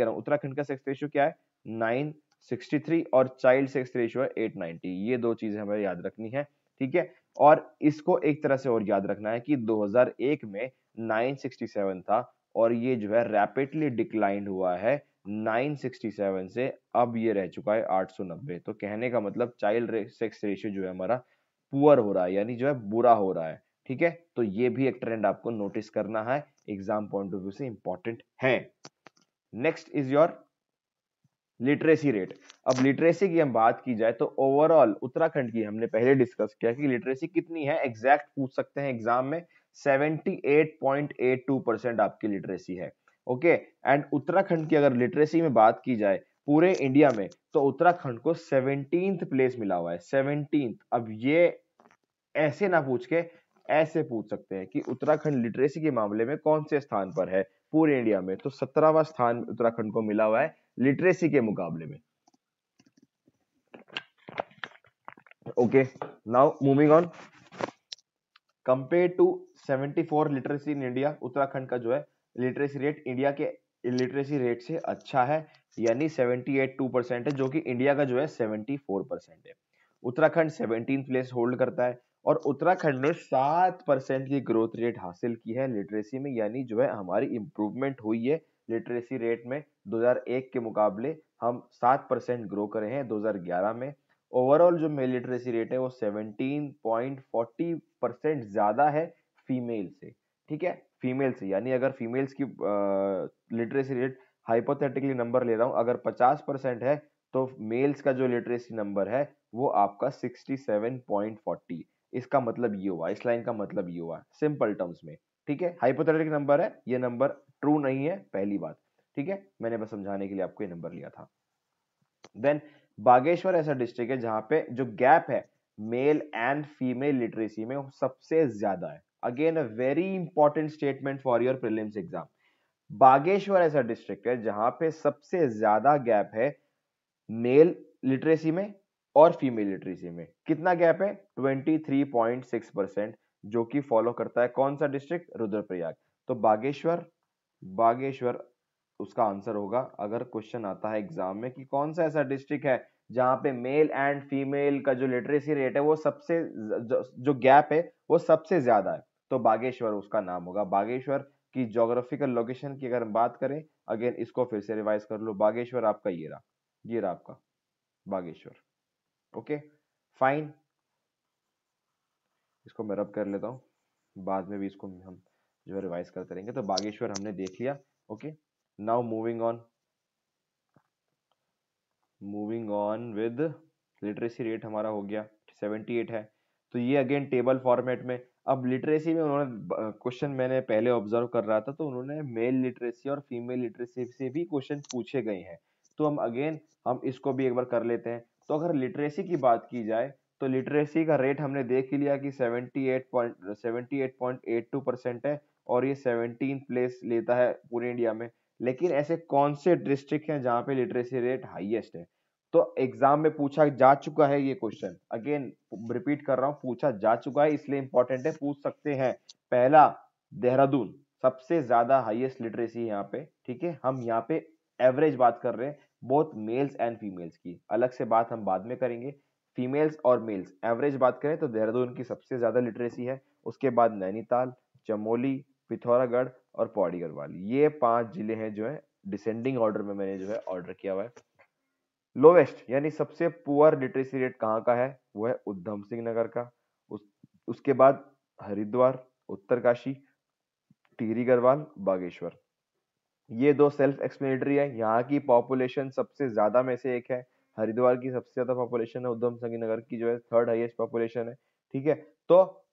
रहा हूँ, उत्तराखंड का सेक्स रेशियो क्या है 963, और चाइल्ड सेक्स रेशियो है 890। ये दो चीजें हमें याद रखनी है। ठीक है, और इसको एक तरह से और याद रखना है कि 2001 में 967 था, और ये जो है रैपिडली डिक्लाइन हुआ है 967 से, अब ये रह चुका है 890। तो कहने का मतलब चाइल्ड सेक्स रेशियो जो है हमारा पुअर हो रहा है, यानी जो है बुरा हो रहा है। ठीक है, तो ये भी एक ट्रेंड आपको नोटिस करना है, एग्जाम पॉइंट ऑफ व्यू से इंपॉर्टेंट है। Next is your literacy rate. अब लिटरेसी की हम बात की जाए तो ओवरऑल उत्तराखंड की हमने पहले डिस्कस किया कि लिटरेसी कितनी है, एग्जैक्ट पूछ सकते हैं एग्जाम में, 78.82% आपकी लिटरेसी है। ओके, एंड उत्तराखंड की अगर लिटरेसी में बात की जाए पूरे इंडिया में, तो उत्तराखंड को 17th प्लेस मिला हुआ है, 17th। अब ये ऐसे ना पूछ के ऐसे पूछ सकते हैं कि उत्तराखंड लिटरेसी के मामले में कौन से स्थान पर है पूरे इंडिया में, तो 17वां स्थान उत्तराखंड को मिला हुआ है लिटरेसी के मुकाबले में। Okay, now moving on, compare to 74 literacy in India, Uttarakhand का जो है लिटरेसी रेट इंडिया के लिटरेसी रेट से अच्छा है, यानी 78.2% है, जो कि इंडिया का जो है 74% है। उत्तराखंड 17 प्लेस होल्ड करता है, और उत्तराखंड ने 7% की ग्रोथ रेट हासिल की है लिटरेसी में, यानी जो है हमारी इंप्रूवमेंट हुई है लिटरेसी रेट में। 2001 के मुकाबले हम 7% ग्रो करे हैं 2011 में। ओवरऑल जो मेल लिटरेसी रेट है वो 17.40% ज्यादा है फीमेल से। ठीक है, फीमेल से, यानी अगर फीमेल्स की लिटरेसी रेट, हाइपोथेटिकली नंबर ले रहा हूं, अगर 50% है, तो मेल्स का जो लिटरेसी नंबर है वो आपका 67.40। इसका मतलब ये हुआ, इस लाइन का मतलब ये हुआ सिंपल टर्म्स में। ठीक है, हाइपोथेटिकल नंबर है, ये नंबर ट्रू नहीं है, पहली बात। ठीक है, मैंने बस समझाने के लिए आपको ये नंबर लिया था। देन बागेश्वर ऐसा डिस्ट्रिक्ट है जहां पे जो गैप है मेल एंड फीमेल लिटरेसी में वो सबसे ज्यादा है। Again a very important statement for your prelims exam. Bageshwar ऐसा डिस्ट्रिक्ट है जहां पे सबसे ज्यादा गैप है मेल लिटरेसी में और फीमेल लिटरेसी में। कितना गैप है 23.6%, जो कि फॉलो करता है कौन सा डिस्ट्रिक्ट, रुद्रप्रयाग। तो बागेश्वर, बागेश्वर उसका आंसर होगा अगर क्वेश्चन आता है एग्जाम में कि कौन सा ऐसा डिस्ट्रिक्ट है जहां पे मेल एंड फीमेल का जो लिटरेसी रेट है वो सबसे जो गैप है वो सबसे ज्यादा है, तो बागेश्वर उसका नाम होगा। बागेश्वर की ज्योग्राफिकल लोकेशन की अगर हम बात करें, अगेन इसको फिर से रिवाइज कर लो, बागेश्वर आपका ये रहा आपका बागेश्वर। ओके फाइन, इसको मैं रब कर लेता हूँ, बाद में भी इसको हम जो है रिवाइज करते रहेंगे। तो बागेश्वर हमने देख लिया। Okay, now moving on with literacy rate हमारा हो गया 78 है। तो ये अगेन टेबल फॉर्मेट में। अब लिटरेसी में उन्होंने क्वेश्चन मैंने पहले ऑब्जर्व कर रहा था, तो उन्होंने मेल लिटरेसी और फीमेल लिटरेसी से भी क्वेश्चन पूछे गए हैं। तो हम इसको भी एक बार कर लेते हैं। तो अगर लिटरेसी की बात की जाए तो लिटरेसी का रेट हमने देख ही लिया कि 78.82% है और ये 17 प्लेस लेता है पूरे इंडिया में। लेकिन ऐसे कौन से डिस्ट्रिक्ट हैं जहाँ पे लिटरेसी रेट हाईएस्ट है? तो एग्जाम में पूछा जा चुका है ये क्वेश्चन, अगेन रिपीट कर रहा हूँ, पूछा जा चुका है इसलिए इंपॉर्टेंट है, पूछ सकते हैं। पहला, देहरादून, सबसे ज्यादा हाईएस्ट लिटरेसी यहाँ पे, ठीक है। हम यहाँ पे एवरेज बात कर रहे हैं बोथ मेल्स एंड फीमेल्स की, अलग से बात हम बाद में करेंगे। फीमेल्स और मेल्स एवरेज बात करें तो देहरादून की सबसे ज्यादा लिटरेसी है, उसके बाद नैनीताल, चमोली, पिथौरागढ़ और पौड़ी गढ़वाल, ये 5 जिले हैं जो है डिसेंडिंग ऑर्डर में मैंने जो है ऑर्डर किया हुआ है। लोवेस्ट यानी सबसे पुअर लिटरेसी रेट कहाँ का है? वो है उधम सिंह नगर का। उसके बाद हरिद्वार, उत्तरकाशी, टिहरी गढ़वाल, बागेश्वर। ये दो सेल्फ एक्सप्लेनेटरी है। यहाँ की पॉपुलेशन सबसे ज्यादा में से एक है, हरिद्वार की सबसे ज्यादा पॉपुलेशन है, उधम सिंह नगर की जो है थर्ड हाईएस्ट पॉपुलेशन है, ठीक है। तो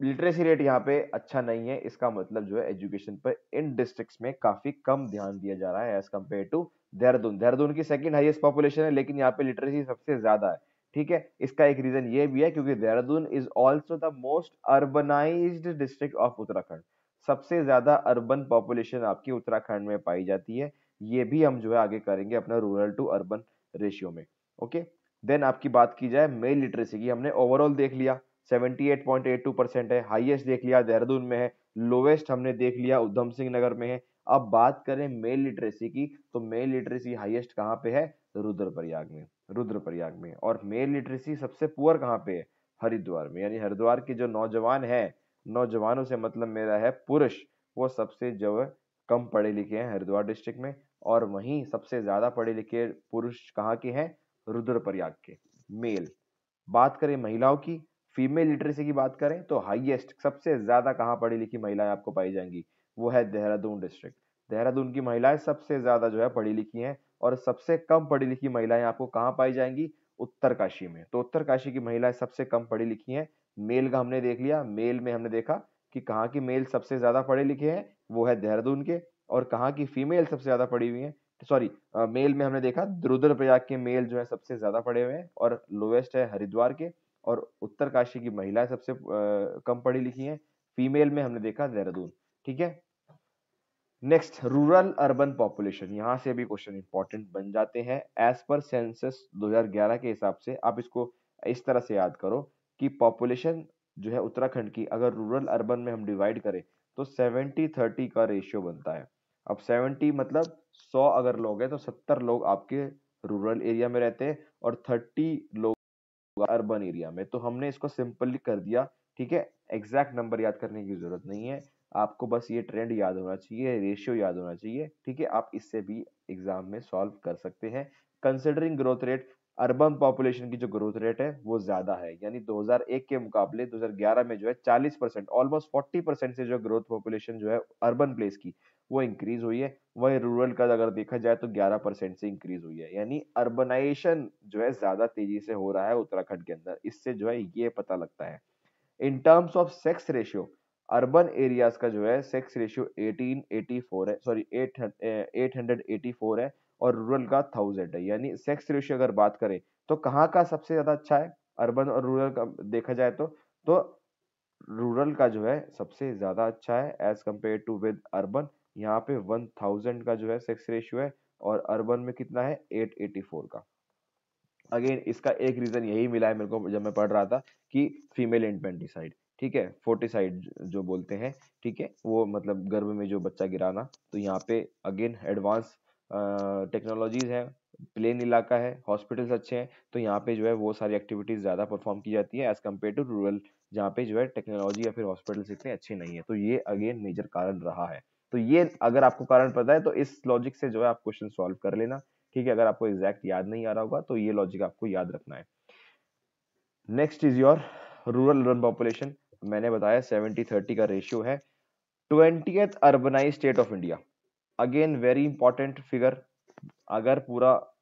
लिटरेसी रेट यहाँ पे अच्छा नहीं है, इसका मतलब जो है एजुकेशन पर इन डिस्ट्रिक्ट्स में काफी कम ध्यान दिया जा रहा है as compare to Dehradun. Dehradun की सेकंड हाईएस्ट पॉपुलेशन है लेकिन यहाँ पे लिटरेसी सबसे ज्यादा है, ठीक है। इसका एक रीजन ये भी है क्योंकि Dehradun is also the most urbanised district of Uttarakhand. सबसे ज्यादा अर्बन पॉपुलेशन आपकी उत्तराखंड में पाई जाती है। ये भी हम जो है आगे करेंगे अपना रूरल टू अर्बन रेशियो में, ओके। देन आपकी बात की जाए मेल लिटरेसी की, हमने ओवरऑल देख लिया 78.82% है, हाईएस्ट देख लिया देहरादून में है, लोवेस्ट हमने देख लिया उधम सिंह नगर में है। अब बात करें मेल लिटरेसी की तो मेल लिटरेसी हाईएस्ट कहाँ पे है? रुद्रप्रयाग में, रुद्रप्रयाग में। और मेल लिटरेसी सबसे पुअर कहाँ पे है? हरिद्वार में। यानी हरिद्वार के जो नौजवान है, नौजवानों से मतलब मेरा है पुरुष, वो सबसे जो है कम पढ़े लिखे हैं हरिद्वार डिस्ट्रिक्ट में। और वहीं सबसे ज्यादा पढ़े लिखे पुरुष कहाँ के हैं? रुद्रप्रयाग के, मेल। बात करें महिलाओं की, फीमेल लिटरेसी की बात करें तो हाईएस्ट सबसे ज्यादा कहाँ पढ़ी लिखी महिलाएं आपको पाई जाएंगी? वो है देहरादून डिस्ट्रिक्ट। देहरादून की महिलाएं सबसे ज्यादा जो है पढ़ी लिखी हैं। और सबसे कम पढ़ी लिखी महिलाएं आपको कहाँ पाई जाएंगी? उत्तरकाशी में। तो उत्तरकाशी की महिलाएं सबसे कम पढ़ी लिखी हैं। मेल का हमने देख लिया, मेल में हमने देखा कि कहाँ की मेल सबसे ज्यादा पढ़े लिखे हैं, वो है देहरादून के। और कहाँ की फीमेल सबसे ज्यादा पढ़ी हुई है, सॉरी मेल में हमने देखा रुद्रप्रयाग के मेल जो है सबसे ज्यादा पढ़े हुए हैं और लोवेस्ट है हरिद्वार के। और उत्तरकाशी की महिलाएं सबसे कम पढ़ी लिखी हैं, फीमेल में हमने देखा देहरादून, ठीक है। नेक्स्ट, रूरल अर्बन पॉपुलेशन, यहां से भी क्वेश्चन इंपॉर्टेंट बन जाते हैं। एज पर सेंसस 2011 के हिसाब से आप इसको इस तरह से याद करो कि पॉपुलेशन जो है उत्तराखंड की अगर रूरल अर्बन में हम डिवाइड करें तो 70-30 का रेशियो बनता है। अब 70 मतलब 100 अगर लोग हैं तो 70 लोग आपके रूरल एरिया में रहते हैं और 30 लोग अर्बन एरिया में। तो हमने इसको सिंपली कर दिया, ठीक है। एग्जैक्ट नंबर याद करने की जरूरत नहीं है, आपको बस ये ट्रेंड याद होना चाहिए, रेशियो याद होना चाहिए, ठीक है। आप इससे भी एग्जाम में सॉल्व कर सकते हैं। Considering growth rate, urban population की जो ग्रोथ रेट है वो ज्यादा है, यानी 2001 के मुकाबले 2011 में जो है 40%, ऑलमोस्ट 40% से जो ग्रोथ पॉपुलेशन जो है अर्बन प्लेस की वो इंक्रीज हुई है। वही रूरल का अगर देखा जाए तो 11% से इंक्रीज हुई है। यानी अर्बनाइजेशन जो है ज्यादा तेजी से हो रहा है उत्तराखंड के अंदर, इससे जो है ये पता लगता है। In terms of sex ratio, urban areas का जो है सेक्स रेशियो 1884 है, सॉरी 884 है और रूरल का 1000 है। यानी सेक्स रेशियो अगर बात करें तो कहाँ का सबसे ज्यादा अच्छा है अर्बन और रूरल का देखा जाए तो रूरल का जो है सबसे ज्यादा अच्छा है as compare to with urban. यहाँ पे 1000 का जो है सेक्स रेशियो है और अर्बन में कितना है? 884 का। अगेन इसका एक रीजन यही मिला है मेरे को जब मैं पढ़ रहा था कि फीमेल इन्फेंटिसाइड, ठीक है, फोर्टिसाइड जो बोलते हैं, ठीक है, वो मतलब गर्भ में जो बच्चा गिराना। तो यहाँ पे अगेन एडवांस टेक्नोलॉजीज है, प्लेन इलाका है, हॉस्पिटल्स अच्छे हैं, तो यहाँ पे जो है वो सारी एक्टिविटीज ज्यादा परफॉर्म की जाती है एज कम्पेयर टू रूरल जहाँ पे जो है टेक्नोलॉजी या फिर हॉस्पिटल्स इतने अच्छे नहीं है। तो ये अगेन मेजर कारण रहा है। तो ये अगर आपको कारण पता है तो इस लॉजिक से जो है आप क्वेश्चन सॉल्व कर लेना, ठीक है। अगर आपको एग्जैक्ट याद नहीं आ रहा होगा तो ये लॉजिक आपको याद रखना है। Next is your rural urban population. मैंने बताया 70-30 का रेशियो है। 20th urbanise state of India, again very important figure. अगर पूरा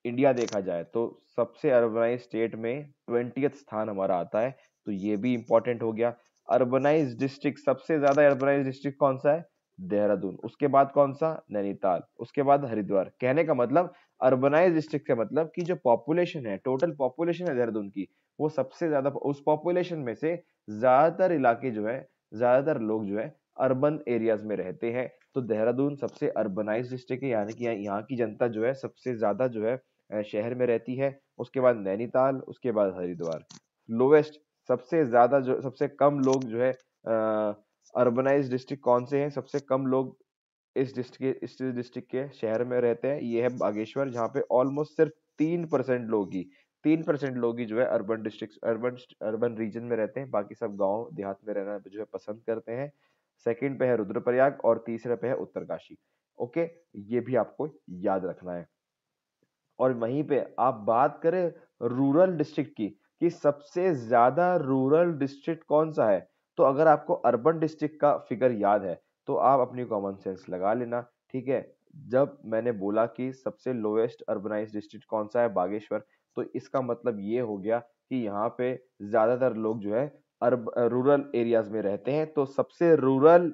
इंडिया देखा जाए तो सबसे अर्बनाइज स्टेट में 20th स्थान हमारा आता है, तो ये भी इंपॉर्टेंट हो गया। अर्बनाइज डिस्ट्रिक्ट, सबसे ज्यादा अर्बनाइज डिस्ट्रिक्ट कौन सा है? देहरादून, उसके बाद कौन सा, नैनीताल, उसके बाद हरिद्वार। कहने का मतलब अर्बनाइज डिस्ट्रिक्ट का मतलब कि जो पॉपुलेशन है, टोटल पॉपुलेशन है देहरादून की, वो सबसे ज्यादा, उस पॉपुलेशन में से ज्यादातर इलाके जो है, ज्यादातर लोग जो है अर्बन एरियाज में रहते हैं। तो देहरादून सबसे अर्बनाइज डिस्ट्रिक्ट है, यानी कि यहाँ की जनता जो है सबसे ज्यादा जो है शहर में रहती है। उसके बाद नैनीताल, उसके बाद हरिद्वार। लोवेस्ट, सबसे ज्यादा जो, सबसे कम लोग जो है अर्बनाइज डिस्ट्रिक्ट कौन से हैं, सबसे कम लोग इस डिस्ट्रिक्ट के शहर में रहते हैं, ये है बागेश्वर, जहाँ पे ऑलमोस्ट सिर्फ 3% लोग ही, 3% लोग ही जो है अर्बन डिस्ट्रिक्ट, अर्बन रीजन में रहते हैं, बाकी सब गांव देहात में रहना जो है पसंद करते हैं। सेकंड पे है रुद्रप्रयाग और तीसरे पे है उत्तरकाशी। ओके, ये भी आपको याद रखना है। और वहीं पे आप बात करें रूरल डिस्ट्रिक्ट की, कि सबसे ज्यादा रूरल डिस्ट्रिक्ट कौन सा है, तो अगर आपको अर्बन डिस्ट्रिक्ट का फिगर याद है तो आप अपनी कॉमन सेंस लगा लेना, ठीक है। जब मैंने बोला कि सबसे लोएस्ट अर्बनाइज्ड डिस्ट्रिक्ट कौन सा है, बागेश्वर, तो इसका मतलब ये हो गया कि यहाँ पे ज्यादातर लोग जो है रूरल एरियाज में रहते हैं। तो सबसे रूरल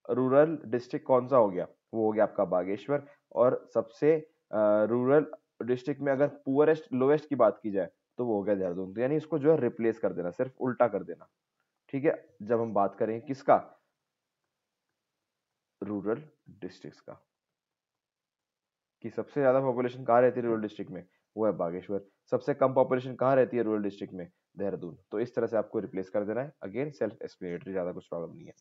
रूरल डिस्ट्रिक्ट कौन सा हो गया, वो हो गया आपका बागेश्वर। और सबसे रूरल डिस्ट्रिक्ट में अगर पुअरेस्ट लोएस्ट की बात की जाए तो वो हो गया देहरादून। तो यानी इसको जो है रिप्लेस कर देना, सिर्फ उल्टा कर देना, ठीक है। जब हम बात करें किसका, रूरल डिस्ट्रिक्ट्स का, कि सबसे ज्यादा पॉपुलेशन कहाँ रहती है रूरल डिस्ट्रिक्ट में, वो है बागेश्वर। सबसे कम पॉपुलेशन कहाँ रहती है रूरल डिस्ट्रिक्ट में, देहरादून। तो इस तरह से आपको रिप्लेस कर देना है। अगेन सेल्फ एक्सप्लेनेटरी, ज्यादा कुछ प्रॉब्लम नहीं है।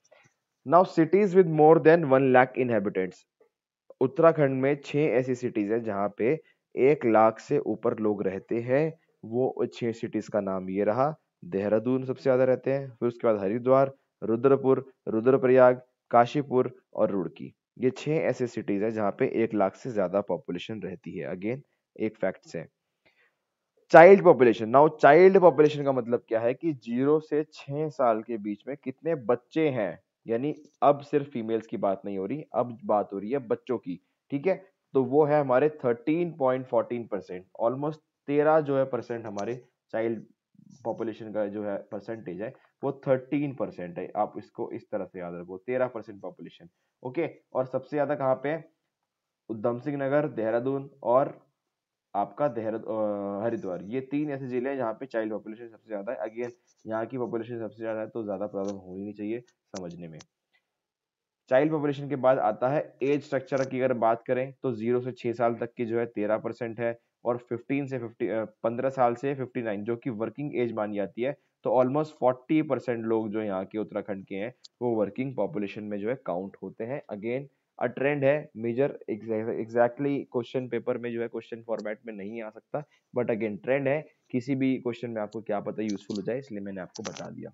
Now cities with more than 1 lakh inhabitants. Uttarakhand में 6 ऐसी सिटीज हैं जहां पे 1 लाख से ऊपर लोग रहते हैं। वो 6 सिटीज का नाम ये रहा। देहरादून सबसे ज्यादा रहते हैं, फिर उसके बाद हरिद्वार, रुद्रपुर, रुद्रप्रयाग, काशीपुर और रुड़की। ये 6 ऐसे सिटीज हैं जहां पे 1 लाख से ज्यादा पॉपुलेशन रहती है। अगेन एक फैक्ट्स है। Child population, now child population का मतलब क्या है कि 0 से 6 साल के बीच में कितने बच्चे हैं, यानी अब सिर्फ फीमेल्स की बात नहीं हो रही, अब बात हो रही है बच्चों की, ठीक है। तो वो है हमारे 13.14%, ऑलमोस्ट 13 जो है परसेंट हमारे चाइल्ड पॉपुलेशन का जो है परसेंटेज है वो 13% है। आप इसको इस तरह से याद रखो, 13% पॉपुलेशन। ओके, और सबसे ज्यादा कहाँ पे है, उधम सिंह नगर, देहरादून और आपका हरिद्वार। ये 3 ऐसे जिले हैं जहाँ पे चाइल्ड पॉपुलेशन सबसे ज्यादा है। अगेन यहाँ की पॉपुलेशन सबसे ज्यादा है तो ज्यादा प्रॉब्लम होनी नहीं चाहिए समझने में। चाइल्ड पॉपुलेशन के बाद आता है एज स्ट्रक्चर की। अगर बात करें तो 0 से 6 साल तक की जो है 13% है, और 15 साल से 59 जो कि वर्किंग एज मानी जाती है, तो ऑलमोस्ट 40% लोग जो यहाँ के उत्तराखंड के हैं वो वर्किंग पॉपुलेशन में जो है काउंट होते हैं। अगेन अ ट्रेंड है, मेजर एग्जैक्टली क्वेश्चन पेपर में जो है क्वेश्चन फॉर्मेट में नहीं आ सकता, बट अगेन ट्रेंड है, किसी भी क्वेश्चन में आपको क्या पता यूजफुल हो जाए, इसलिए मैंने आपको बता दिया।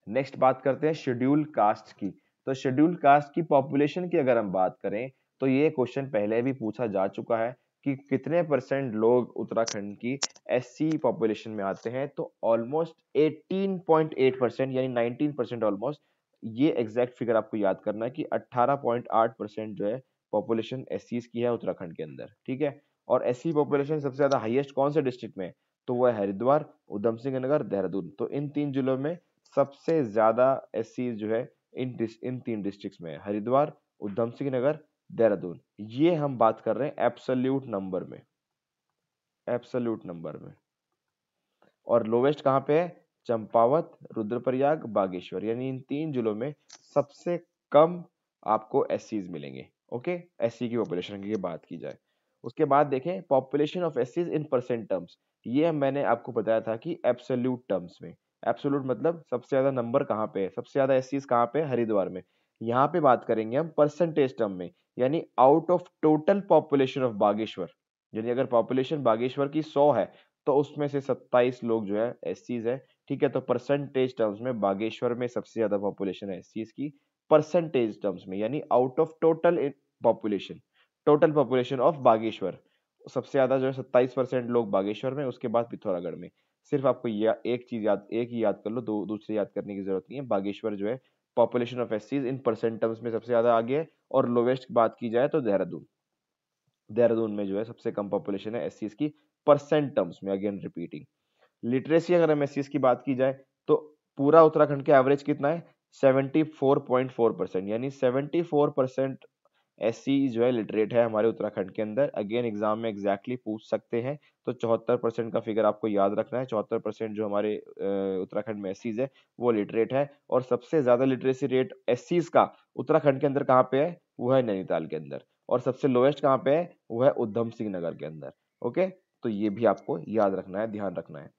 नेक्स्ट बात करते हैं शेड्यूल कास्ट की। तो शेड्यूल कास्ट की पॉपुलेशन की अगर हम बात करें तो ये क्वेश्चन पहले भी पूछा जा चुका है कि कितने परसेंट लोग उत्तराखंड की एससी पॉपुलेशन में आते हैं, तो ऑलमोस्ट 18.8% यानी 19% ऑलमोस्ट। ये एग्जैक्ट फिगर आपको याद करना है कि 18.8% जो है पॉपुलेशन एससी की है उत्तराखंड के अंदर, ठीक है। और एससी पॉपुलेशन सबसे ज्यादा हाईएस्ट कौन से डिस्ट्रिक्ट में, तो वो है हरिद्वार, उधम सिंह नगर, देहरादून। तो इन 3 जिलों में सबसे ज्यादा एससी जो है इन 3 डिस्ट्रिक्ट्स में, हरिद्वार, उधम सिंह नगर, देहरादून। ये हम बात कर रहे हैं एब्सोल्यूट नंबर में, एब्सोल्यूट नंबर में। और लोवेस्ट कहाँ पे है, चंपावत, रुद्रप्रयाग, बागेश्वर, यानी इन 3 जिलों में सबसे कम आपको एससीज मिलेंगे। ओके, एससी की पॉपुलेशन की बात की जाए। उसके बाद देखें पॉपुलेशन ऑफ एससीज इन परसेंट टर्म्स। ये मैंने आपको बताया था कि एब्सोल्यूट टर्म्स में, एब्सोल्यूट मतलब सबसे ज्यादा नंबर कहाँ पे है, सबसे ज्यादा एससीज कहाँ पे है, हरिद्वार में। यहाँ पे बात करेंगे हम परसेंटेज टर्म में, यानी out of total population of Bageshwar, यानी अगर पॉपुलेशन बागेश्वर की 100 है तो उसमें से 27 लोग जो है एससीज है, ठीक है। तो परसेंटेज टर्म्स में बागेश्वर में सबसे ज्यादा पॉपुलेशन है एससीज की, परसेंटेज टर्म्स में, यानी out of total population, total population of Bageshwar सबसे ज्यादा जो है 27% लोग बागेश्वर में, उसके बाद पिथौरागढ़ में। सिर्फ आपको एक चीज याद, एक ही याद कर लो, दो दूसरे याद करने की जरूरत नहीं है। बागेश्वर जो है पॉपुलेशन ऑफ एससीज इन परसेंट टर्म्स में सबसे ज्यादा आगे है। और लोवेस्ट की बात की जाए तो देहरादून, देहरादून में जो है सबसे कम पॉपुलेशन है एससीज की परसेंट टर्म्स में। अगेन रिपीटिंग, लिटरेसी अगर हम एससीज की बात की जाए तो पूरा उत्तराखंड का एवरेज कितना है, 74.4%, यानी 74% एससी जो है लिटरेट है हमारे उत्तराखंड के अंदर। अगेन एग्जाम में एग्जैक्टली पूछ सकते हैं, तो 74% का फिगर आपको याद रखना है। 74% जो हमारे उत्तराखंड में एससीज है वो लिटरेट है। और सबसे ज्यादा लिटरेसी रेट एससीज का उत्तराखंड के अंदर कहाँ पे है? वो है नैनीताल के अंदर। और सबसे लोएस्ट कहाँ पे है? वो है उधम सिंह नगर के अंदर। ओके, तो ये भी आपको याद रखना है, ध्यान रखना है।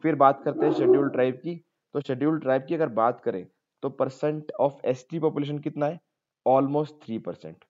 फिर बात करते हैं शेड्यूल्ड ट्राइब की। तो शेड्यूल्ड ट्राइब की अगर बात करें तो परसेंट ऑफ एसटी पॉपुलेशन कितना है? ऑलमोस्ट 3%।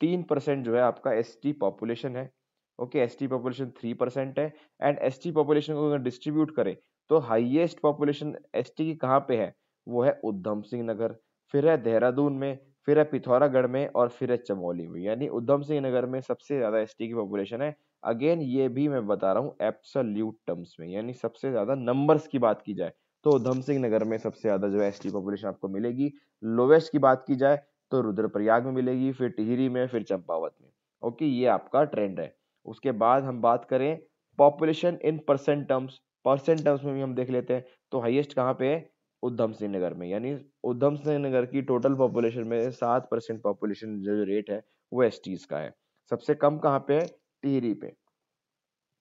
3% जो है आपका एसटी पॉपुलेशन है। ओके, एसटी पॉपुलेशन 3% है। एंड एसटी पॉपुलेशन को अगर डिस्ट्रीब्यूट करें तो हाईएस्ट पॉपुलेशन एसटी की कहाँ पे है? वो है उधम सिंह नगर, फिर है देहरादून में, फिर है पिथौरागढ़ में, और फिर है चमोली में। यानी उधम सिंह नगर में सबसे ज्यादा एसटी की पॉपुलेशन है। अगेन ये भी मैं बता रहा हूँ एब्सोल्यूट टर्म्स में, यानी सबसे ज्यादा नंबर्स की बात की जाए तो उधम सिंह नगर में सबसे ज्यादा जो है एसटी पॉपुलेशन आपको मिलेगी। लोवेस्ट की बात की जाए तो रुद्रप्रयाग में मिलेगी, फिर टिहरी में, फिर चंपावत में। ओके, ये आपका ट्रेंड है। उसके बाद हम बात करें पॉपुलेशन इन परसेंट टर्म्स में भी हम देख लेते हैं। तो हाईएस्ट कहाँ पे है? उधम सिंह नगर में। यानी उधम सिंह नगर की टोटल पॉपुलेशन में 7% पॉपुलेशन जो रेट है वो एसटीज का है। सबसे कम कहाँ पे है? टिहरी पे।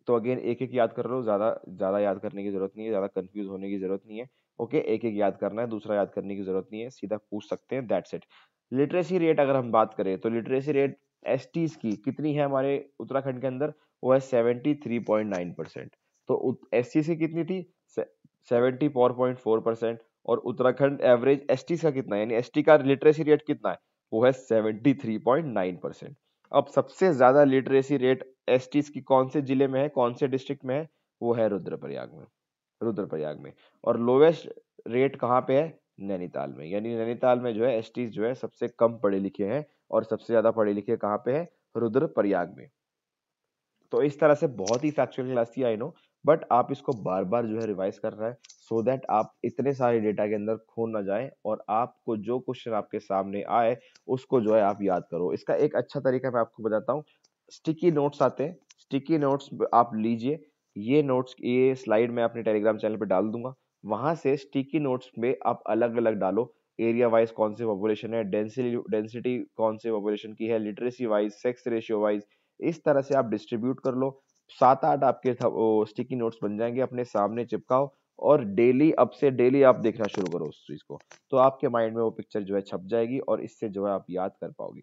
तो अगेन एक एक याद कर लो, ज्यादा ज्यादा याद करने की जरूरत नहीं है, ज्यादा कंफ्यूज होने की जरूरत नहीं है। ओके, एक एक याद करना है, दूसरा याद करने की जरूरत नहीं है, सीधा पूछ सकते हैं, दैट्स इट। लिटरेसी रेट अगर हम बात करें तो लिटरेसी रेट एसटीज की कितनी है हमारे उत्तराखंड के अंदर? वो है 73.9%। तो एसटी की कितनी थी? 74.4%। और उत्तराखंड एवरेज एसटी का कितना है, यानी एसटी का लिटरेसी रेट कितना है? वो है 73.9%। अब सबसे ज्यादा लिटरेसी रेट एसटीज की कौन से जिले में है, कौन से डिस्ट्रिक्ट में है? वो है रुद्रप्रयाग में। रुद्रप्रयाग में। और लोवेस्ट रेट कहाँ पे है? नैनीताल में। यानी नैनीताल में जो है एसटीज जो है सबसे कम पढ़े लिखे हैं, और सबसे ज्यादा पढ़े लिखे कहाँ पे है? रुद्रप्रयाग में। तो इस तरह से बहुत ही फैक्चुअल क्लास थी, आई नो, बट आप इसको बार बार जो है रिवाइज कर रहे हैं सो दैट आप इतने सारे डेटा के अंदर खो ना जाए, और आपको जो क्वेश्चन आपके सामने आए उसको जो है आप याद करो। इसका एक अच्छा तरीका मैं आपको बताता हूँ। स्टिकी नोट्स आते हैं, स्टिकी नोट्स आप लीजिए। ये नोट्स, ये स्लाइड मैं अपने टेलीग्राम चैनल पे डाल दूंगा। वहां से स्टिकी नोट्स में आप अलग अलग डालो। एरिया वाइज कौन सी पॉपुलेशन है, डेंसिटी कौन से पॉपुलेशन की है, literacy wise, sex ratio wise, इस तरह से आप डिस्ट्रीब्यूट कर लो। 7-8 आपके स्टिकी नोट्स बन जाएंगे, अपने सामने चिपकाओ, और डेली, अब से डेली आप देखना शुरू करो उस चीज को। तो आपके माइंड में वो पिक्चर जो है छप जाएगी, और इससे जो है आप याद कर पाओगे।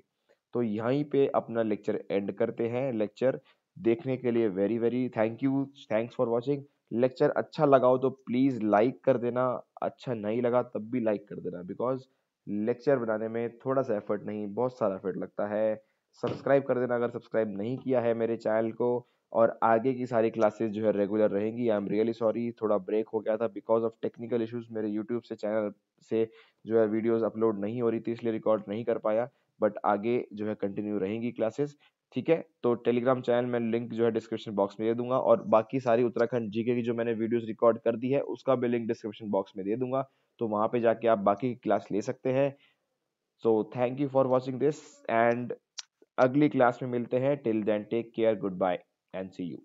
तो यहीं पे अपना लेक्चर एंड करते हैं। लेक्चर देखने के लिए very very thank you, thanks for watching. Lecture अच्छा लगा हो तो प्लीज लाइक कर देना, अच्छा नहीं लगा तब भी लाइक कर देना, बिकॉज लेक्चर बनाने में थोड़ा सा एफर्ट नहीं, बहुत सारा एफर्ट लगता है। सब्सक्राइब कर देना अगर सब्सक्राइब नहीं किया है मेरे चैनल को। और आगे की सारी क्लासेस जो है रेगुलर रहेंगी। आई एम रियली सॉरी, थोड़ा ब्रेक हो गया था बिकॉज ऑफ टेक्निकल इश्यूज। मेरे यूट्यूब से चैनल से जो है वीडियोस अपलोड नहीं हो रही थी, इसलिए रिकॉर्ड नहीं कर पाया। बट आगे जो है कंटिन्यू रहेंगी क्लासेस। ठीक है, तो टेलीग्राम चैनल में लिंक जो है डिस्क्रिप्शन बॉक्स में दे दूंगा, और बाकी सारी उत्तराखंड जीके की जो मैंने वीडियोस रिकॉर्ड कर दी है उसका भी लिंक डिस्क्रिप्शन बॉक्स में दे दूंगा। तो वहां पे जाके आप बाकी की क्लास ले सकते हैं। So thank you for watching this, and अगली क्लास में मिलते हैं। Till then take care, goodbye and see you.